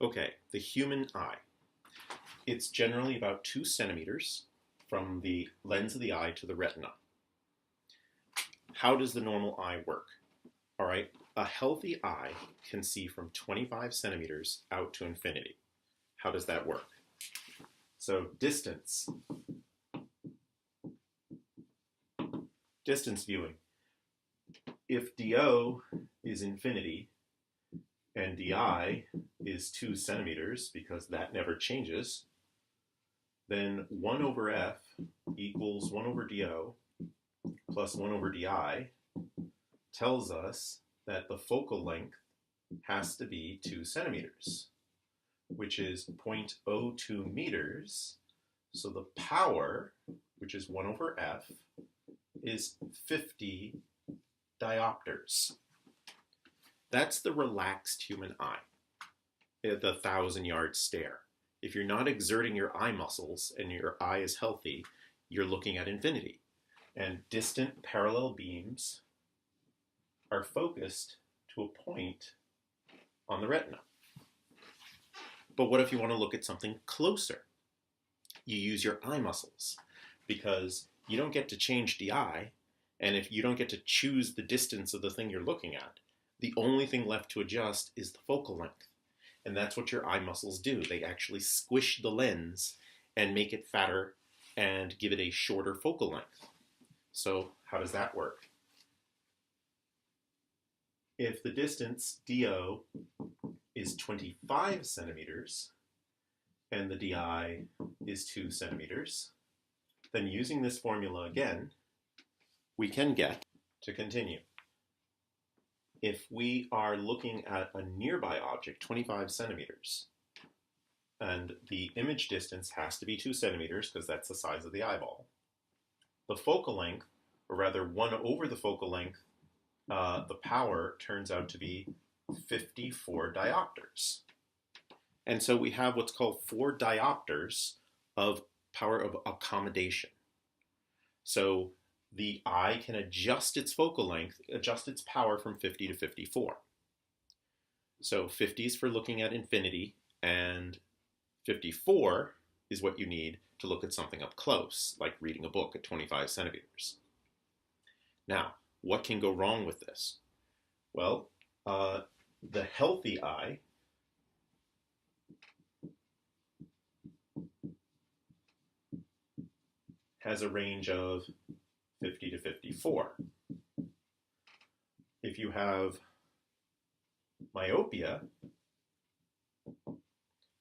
Okay, the human eye. It's generally about 2 centimeters from the lens of the eye to the retina. How does the normal eye work? All right, a healthy eye can see from 25 centimeters out to infinity. How does that work? So distance viewing. If DO is infinity and DI is 2 centimeters, because that never changes, then 1 over F equals 1 over DO plus 1 over DI tells us that the focal length has to be 2 centimeters, which is 0.02 meters. So the power, which is 1 over F, is 50 diopters. That's the relaxed human eye, the 1,000-yard stare. If you're not exerting your eye muscles and your eye is healthy, you're looking at infinity. And distant parallel beams are focused to a point on the retina. But what if you want to look at something closer? You use your eye muscles, because you don't get to change the eye, and if you don't get to choose the distance of the thing you're looking at, the only thing left to adjust is the focal length. And that's what your eye muscles do. They actually squish the lens and make it fatter and give it a shorter focal length. So how does that work? If the distance DO is 25 centimeters and the DI is 2 centimeters, then using this formula again, we can get to continue. If we are looking at a nearby object, 25 centimeters, and the image distance has to be 2 centimeters because that's the size of the eyeball, the focal length, or rather 1 over the focal length, the power turns out to be 54 diopters. And so we have what's called 4 diopters of power of accommodation. So the eye can adjust its focal length, adjust its power from 50 to 54. So 50 is for looking at infinity, and 54 is what you need to look at something up close, like reading a book at 25 centimeters. Now, what can go wrong with this? Well, the healthy eye has a range of 50 to 54. If you have myopia,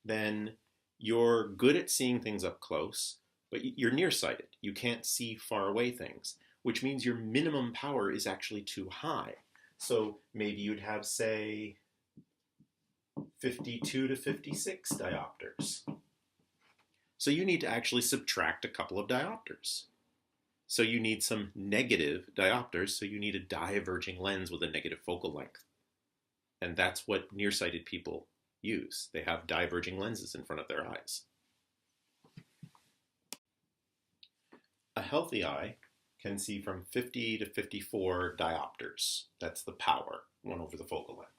then you're good at seeing things up close, but you're nearsighted. You can't see far away things, which means your minimum power is actually too high. So maybe you'd have, say, 52 to 56 diopters. So you need to actually subtract a couple of diopters. So you need some negative diopters, so you need a diverging lens with a negative focal length. And that's what nearsighted people use. They have diverging lenses in front of their eyes. A healthy eye can see from 50 to 54 diopters. That's the power, 1 over the focal length.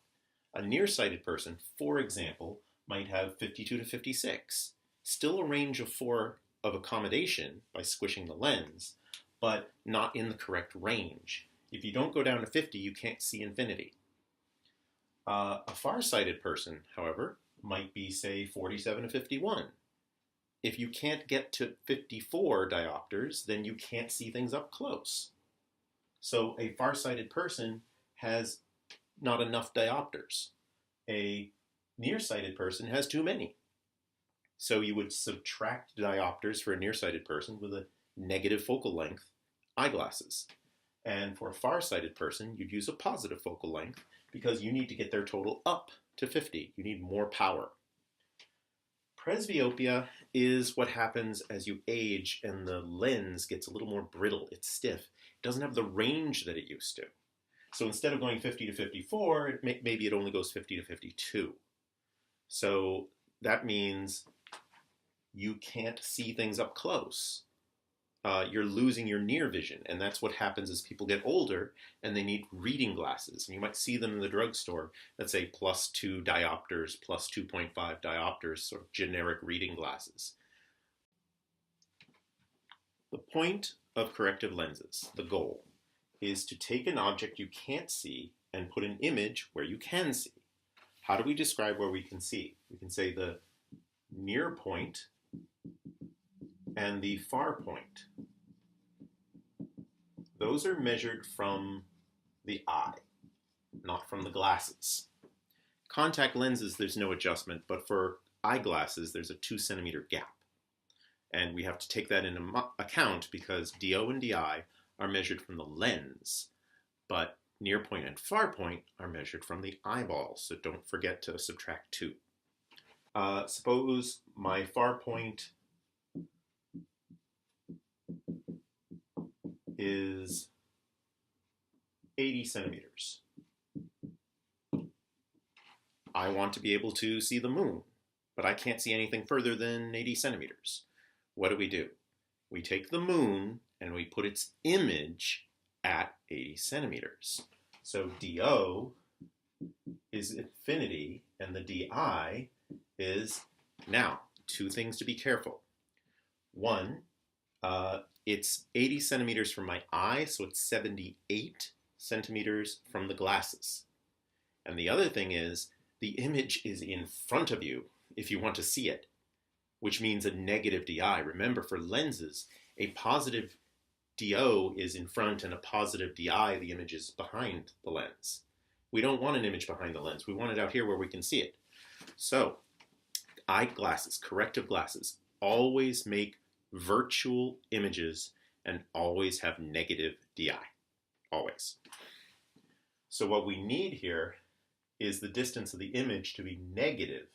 A nearsighted person, for example, might have 52 to 56. Still a range of 4 of accommodation by squishing the lens, but not in the correct range. If you don't go down to 50, you can't see infinity. A farsighted person, however, might be, say, 47 to 51. If you can't get to 54 diopters, then you can't see things up close. So a farsighted person has not enough diopters. A nearsighted person has too many. So you would subtract diopters for a nearsighted person with a negative focal length eyeglasses. And for a farsighted person, you'd use a positive focal length because you need to get their total up to 50. You need more power. Presbyopia is what happens as you age and the lens gets a little more brittle. It's stiff. It doesn't have the range that it used to. So instead of going 50 to 54, maybe it only goes 50 to 52. So that means you can't see things up close. you're losing your near vision. And that's what happens as people get older and they need reading glasses. And you might see them in the drugstore that say +2 diopters, +2.5 diopters, sort of generic reading glasses. The point of corrective lenses, the goal, is to take an object you can't see and put an image where you can see. How do we describe where we can see? We can say the near point and the far point. Those are measured from the eye, not from the glasses. Contact lenses, there's no adjustment, but for eyeglasses, there's a 2 centimeter gap. And we have to take that into account because DO and DI are measured from the lens, but near point and far point are measured from the eyeball, so don't forget to subtract 2. Suppose my far point is 80 centimeters. I want to be able to see the moon, but I can't see anything further than 80 centimeters. What do? We take the moon and we put its image at 80 centimeters. So DO is infinity and the DI is, now, 2 things to be careful. One, it's 80 centimeters from my eye, so it's 78 centimeters from the glasses. And the other thing is, the image is in front of you if you want to see it, which means a negative DI. Remember, for lenses, a positive DO is in front and a positive DI, the image is behind the lens. We don't want an image behind the lens. We want it out here where we can see it. So, eyeglasses, corrective glasses, always make virtual images and always have negative DI. Always. So what we need here is the distance of the image to be negative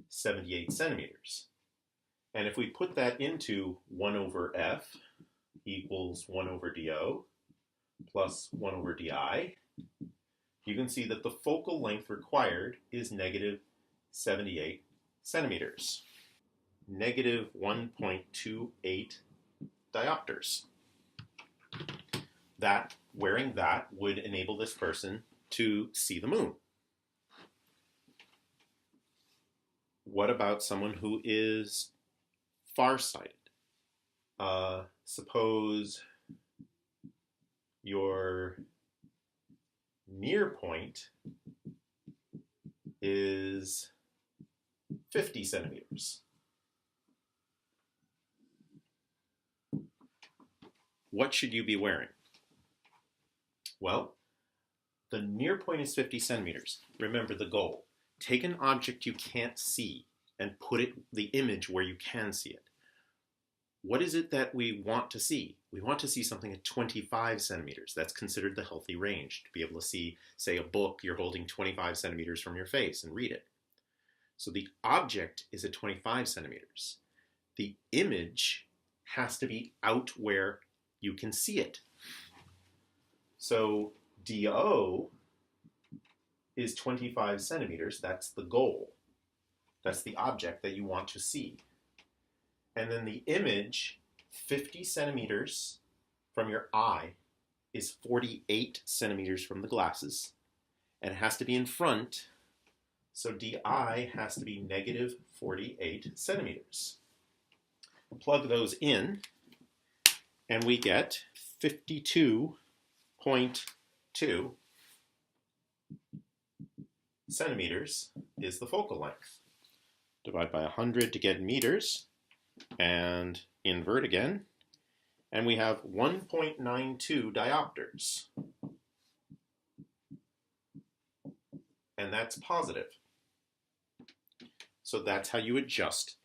78 centimeters. And if we put that into 1 over F equals 1 over DO plus 1 over DI, you can see that the focal length required is negative 78 centimeters. Negative 1.28 diopters. Wearing that would enable this person to see the moon. What about someone who is farsighted? Suppose your near point is 50 centimeters. What should you be wearing? Well, the near point is 50 centimeters. Remember the goal. Take an object you can't see and put the image where you can see it. What is it that we want to see? We want to see something at 25 centimeters. That's considered the healthy range, to be able to see, say, a book you're holding 25 centimeters from your face and read it. So the object is at 25 centimeters. The image has to be out where you can see it. So DO is 25 centimeters. That's the goal. That's the object that you want to see. And then the image, 50 centimeters from your eye, is 48 centimeters from the glasses. And it has to be in front. So DI has to be negative 48 centimeters. Plug those in, and we get 52.2 centimeters is the focal length. Divide by 100 to get meters, and invert again, and we have 1.92 diopters. And that's positive. So that's how you adjust